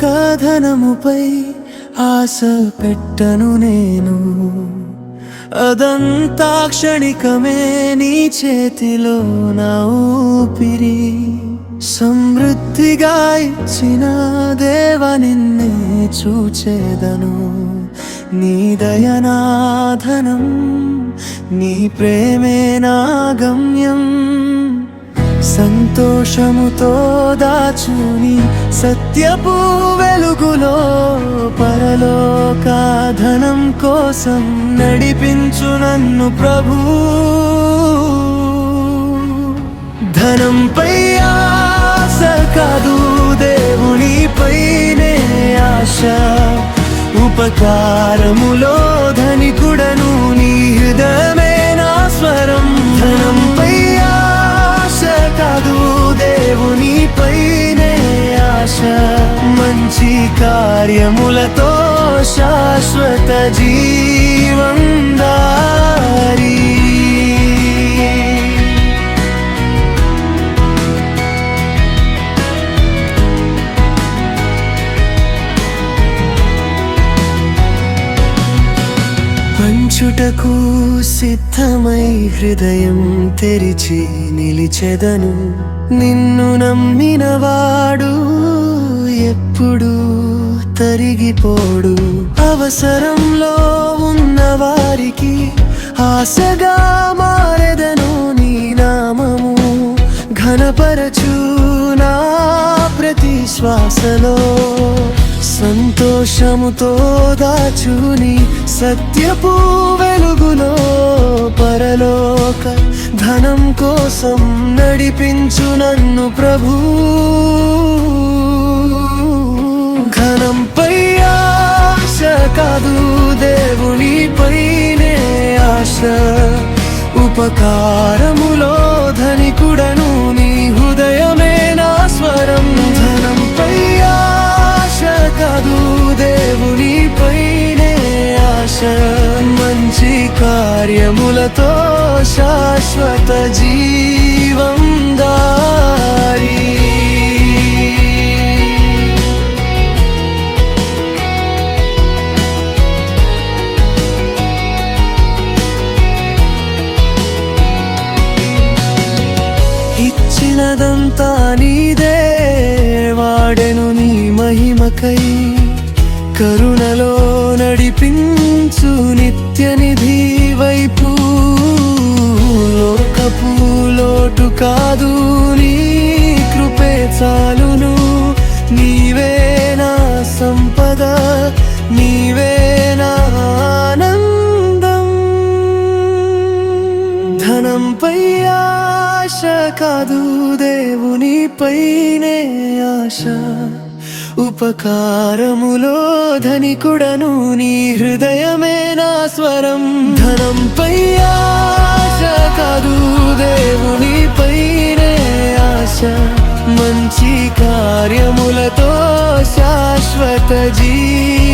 ధనముపై ఆశ పెట్టను నేను, అదంతా క్షణికమే నీ చేతిలో నా ఊపిరి. సమృద్ధిగా ఇచ్చిన దేవా నిన్నే చూచేదను, నీ దయనాధనం, నీ ప్రేమే నా గమ్యం. సంతోషముతో దాచుని సత్యపు వెలుగులో పరలోక ధనం కోసం నడిపించు నన్ను ప్రభు. ధనంపై ఆశ కాదు, దేవునిపైనే ఆశ. ఉపకారములో ధనికుడను, నీ హృదయమే నా స్వరం. ధనంపై ఆశ కాదు, దేవునిపైనే ఆశ. మంచి కార్యములతో శాశ్వత జీవం దారి. పంచుటకు సిద్ధమై హృదయం తెరిచి నిలిచెదను, నిన్ను నమ్మినవాడు ఎప్పుడు తరిగిపోడు. అవసరంలో ఉన్నవారికి ఆశగా మారెదను, నీ నామము ఘనపరచు నా ప్రతి శ్వాసలో. సంతోషముతో దాచుని సత్యపు వెలుగులో పరలోక ధనం కోసం నడిపించు నన్ను ప్రభు. ఘనంపై ఆశ కాదు, దేవునిపైనే ఆశ. ఉపకారములో ధనికుడను, నీ హృదయమే నా స్వరం. ధనంపై ఆశ కాదు, దేవునిపైనే ఆశ. మంచి కార్యములతో శాశ్వత జీవం దారి. ఇచ్చినదంతా నీదే, వాడెను నీ మహిమకై. కరుణలో నడిపించు నిత్యనిధి వైపు. లోకపు లోటు కాదు, నీ కృపే చాలును. నీవే నా సంపద, నీవే నా ఆనందం. ధనంపై ఆశ కాదు, దేవునిపైనే ఆశ. ఉపకారములో ధనికుడను, నీ హృదయమే నా స్వరం. ధనంపై ఆశ కాదు, దేవునిపైనే ఆశ. మంచి కార్యములతో శాశ్వత జీవం